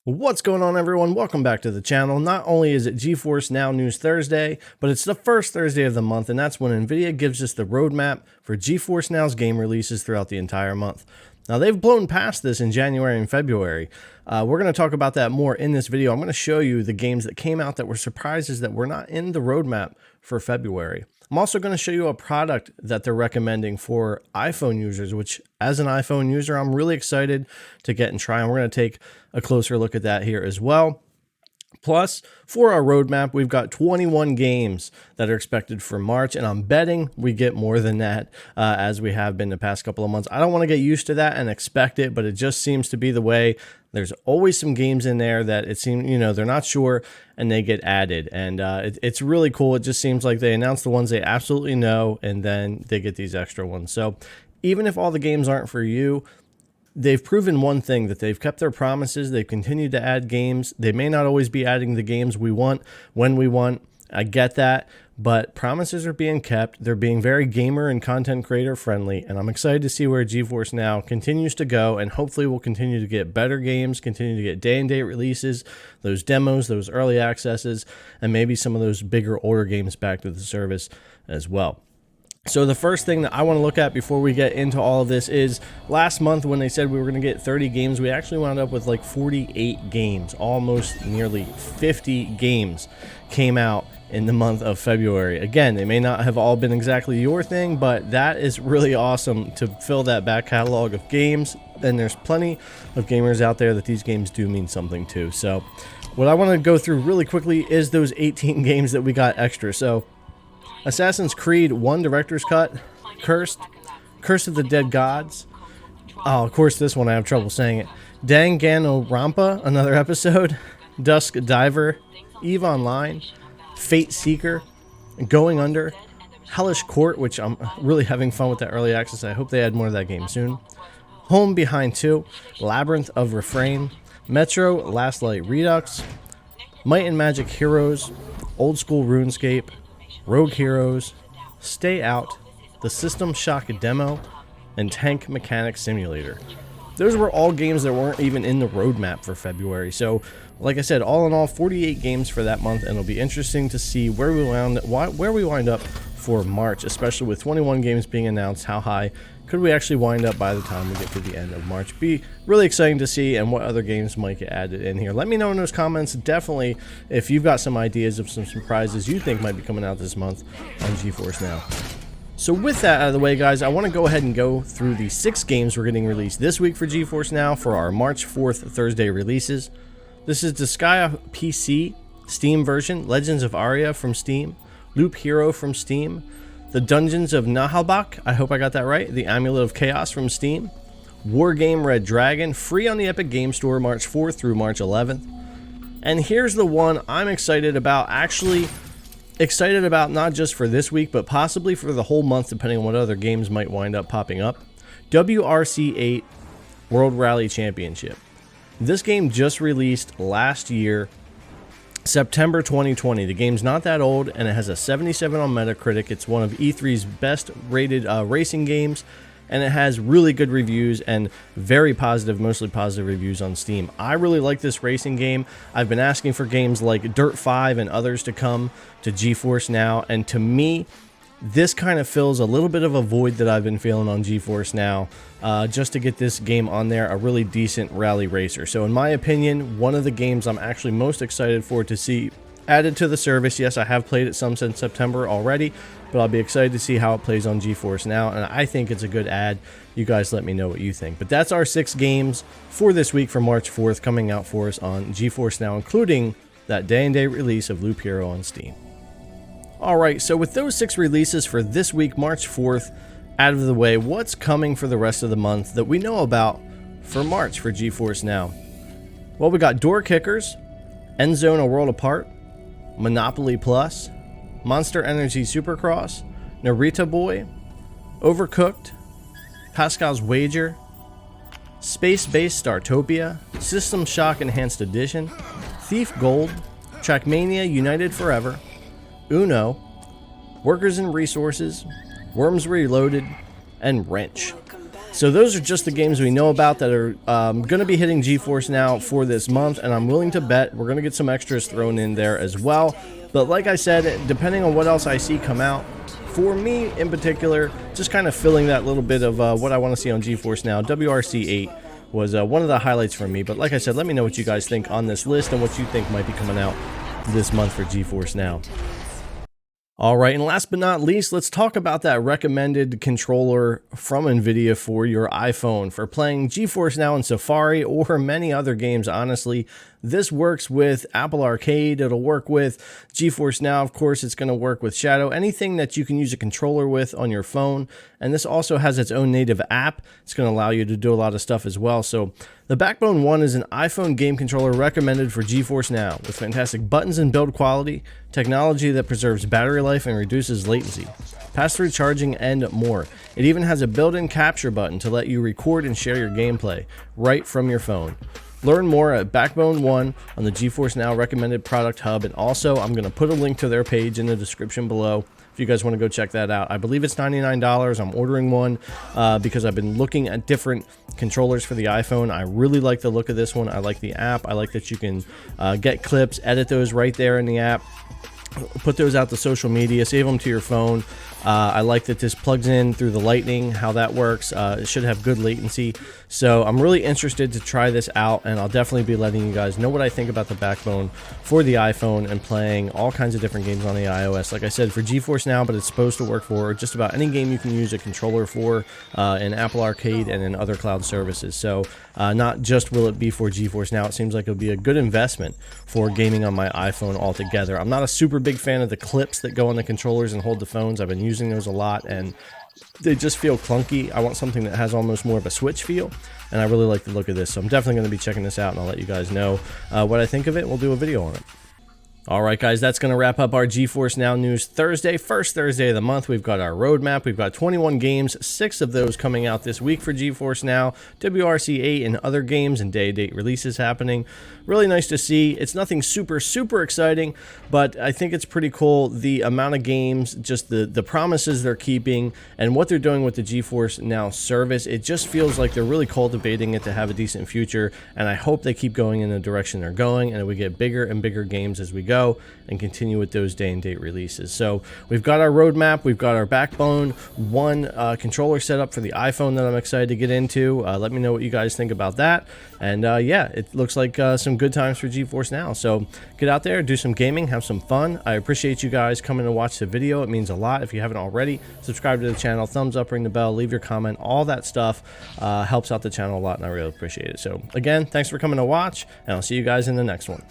What's going on, everyone? Welcome back to the channel. Not only is it Geforce Now News Thursday, but it's the first Thursday of the month, and that's when Nvidia gives us the roadmap for Geforce Now's game releases throughout the entire month. Now, they've blown past this in January and February. We're going to talk about that more in this video. I'm going to show you the games that came out that were surprises that were not in the roadmap for February. I'm also going to show you a product that they're recommending for iPhone users, which as an iPhone user, I'm really excited to get and try. And we're going to take a closer look at that here as well. Plus, for our roadmap, we've got 21 games that are expected for March, and I'm betting we get more than that as we have been the past couple of months. I don't want to get used to that and expect it, but it just seems to be the way. There's always some games in there that it seems, they're not sure and they get added. And it's really cool. It just seems like they announce the ones they absolutely know, and then they get these extra ones. So even if all the games aren't for you, they've proven one thing, that they've kept their promises. They've continued to add games. They may not always be adding the games we want when we want. I get that, but promises are being kept. They're being very gamer and content creator friendly, and I'm excited to see where Geforce Now continues to go, and hopefully we'll continue to get better games, continue to get day-and-date releases, those demos, those early accesses, and maybe some of those bigger older games back to the service as well. So the first thing that I want to look at before we get into all of this is last month when they said we were going to get 30 games, we actually wound up with like 48 games, almost nearly 50 games came out in the month of February. Again, they may not have all been exactly your thing, but that is really awesome to fill that back catalog of games. And there's plenty of gamers out there that these games do mean something to. So what I want to go through really quickly is those 18 games that we got extra. So Assassin's Creed 1 Director's Cut, Curse of the Dead Gods. Oh, of course, this one I have trouble saying it. Danganronpa, another episode. Dusk Diver, EVE Online, Fate Seeker, Going Under, Hellish Court, which I'm really having fun with that early access. I hope they add more of that game soon. Home Behind 2, Labyrinth of Refrain, Metro Last Light Redux, Might and Magic Heroes, Old School RuneScape, Rogue Heroes, Stay Out, the System Shock Demo, and Tank Mechanic Simulator. Those were all games that weren't even in the roadmap for February. So, like I said, all in all, 48 games for that month, and it'll be interesting to see where we wind up for March, especially with 21 games being announced. How high could we actually wind up by the time we get to the end of March? Be really exciting to see, and what other games might get added in here. Let me know in those comments, definitely, if you've got some ideas of some surprises you think might be coming out this month on Geforce Now. So with that out of the way, guys, I want to go ahead and go through the 6 games we're getting released this week for Geforce Now for our March 4th Thursday releases. This is Disgaea PC, Steam version, Legends of Aria from Steam, Loop Hero from Steam, The Dungeons of Nahalbach, I hope I got that right, The Amulet of Chaos from Steam, Wargame Red Dragon, free on the Epic Game Store March 4th through March 11th. And here's the one I'm excited about, not just for this week, but possibly for the whole month, depending on what other games might wind up popping up. WRC 8 World Rally Championship. This game just released last year, September 2020. The game's not that old, and it has a 77 on Metacritic. It's one of E3's best rated racing games, and it has really good reviews and very positive, mostly positive reviews on Steam. I really like this racing game. I've been asking for games like Dirt 5 and others to come to Geforce Now, and to me, this kind of fills a little bit of a void that I've been feeling on Geforce Now, just to get this game on there, a really decent rally racer. So in my opinion, one of the games I'm actually most excited for to see added to the service. Yes, I have played it some since September already, but I'll be excited to see how it plays on Geforce Now, and I think it's a good add. You guys let me know what you think. But that's our 6 games for this week for March 4th coming out for us on Geforce Now, including that day-and-date release of Loop Hero on Steam. Alright, so with those 6 releases for this week, March 4th, out of the way, what's coming for the rest of the month that we know about for March for Geforce Now? Well, we got Door Kickers, Endzone A World Apart, Monopoly Plus, Monster Energy Supercross, Narita Boy, Overcooked, Pascal's Wager, Space-Based Startopia, System Shock Enhanced Edition, Thief Gold, Trackmania United Forever, Uno, Workers and Resources, Worms Reloaded, and Wrench. So those are just the games we know about that are going to be hitting GeForce Now for this month, and I'm willing to bet we're going to get some extras thrown in there as well. But like I said, depending on what else I see come out, for me in particular, just kind of filling that little bit of what I want to see on GeForce Now, WRC 8 was one of the highlights for me. But like I said, let me know what you guys think on this list and what you think might be coming out this month for GeForce Now. All right, and last but not least, let's talk about that recommended controller from Nvidia for your iPhone for playing GeForce Now in Safari or many other games, honestly. This works with Apple Arcade, it'll work with GeForce Now, of course, it's going to work with Shadow, anything that you can use a controller with on your phone. And this also has its own native app. It's going to allow you to do a lot of stuff as well. So the Backbone 1 is an iPhone game controller recommended for GeForce Now with fantastic buttons and build quality, technology that preserves battery life and reduces latency, pass-through charging, and more. It even has a built-in capture button to let you record and share your gameplay right from your phone. Learn more at Backbone 1 on the GeForce Now recommended product hub, and also I'm going to put a link to their page in the description below if you guys want to go check that out. I believe it's $99. I'm ordering one because I've been looking at different controllers for the iPhone. I really like the look of this one. I like the app. I like that you can get clips, edit those right there in the app, put those out to social media, save them to your phone. I like that this plugs in through the lightning, how that works. It should have good latency. So I'm really interested to try this out, and I'll definitely be letting you guys know what I think about the Backbone for the iPhone and playing all kinds of different games on the iOS. Like I said, for GeForce Now, but it's supposed to work for just about any game you can use a controller for in Apple Arcade and in other cloud services. So not just will it be for GeForce Now, it seems like it'll be a good investment for gaming on my iPhone altogether. I'm not a super big fan of the clips that go on the controllers and hold the phones. I've been using those a lot and they just feel clunky. I want something that has almost more of a Switch feel, and I really like the look of this. So I'm definitely going to be checking this out, and I'll let you guys know what I think of it. We'll do a video on it. Alright guys, that's going to wrap up our GeForce Now News Thursday, first Thursday of the month. We've got our roadmap, we've got 21 games, 6 of those coming out this week for GeForce Now, WRC 8 and other games and day-to-date releases happening. Really nice to see. It's nothing super exciting, but I think it's pretty cool the amount of games, just the promises they're keeping, and what they're doing with the GeForce Now service. It just feels like they're really cultivating it to have a decent future, and I hope they keep going in the direction they're going, and we get bigger and bigger games as we go and continue with those day and date releases. So we've got our roadmap, we've got our Backbone 1 controller set up for the iPhone that I'm excited to get into. Let me know what you guys think about that. And yeah, it looks like some good times for GeForce Now. So get out there, do some gaming, have some fun. I appreciate you guys coming to watch the video. It means a lot. If you haven't already, subscribe to the channel, thumbs up, ring the bell, leave your comment. All that stuff helps out the channel a lot, and I really appreciate it. So again, thanks for coming to watch, and I'll see you guys in the next one.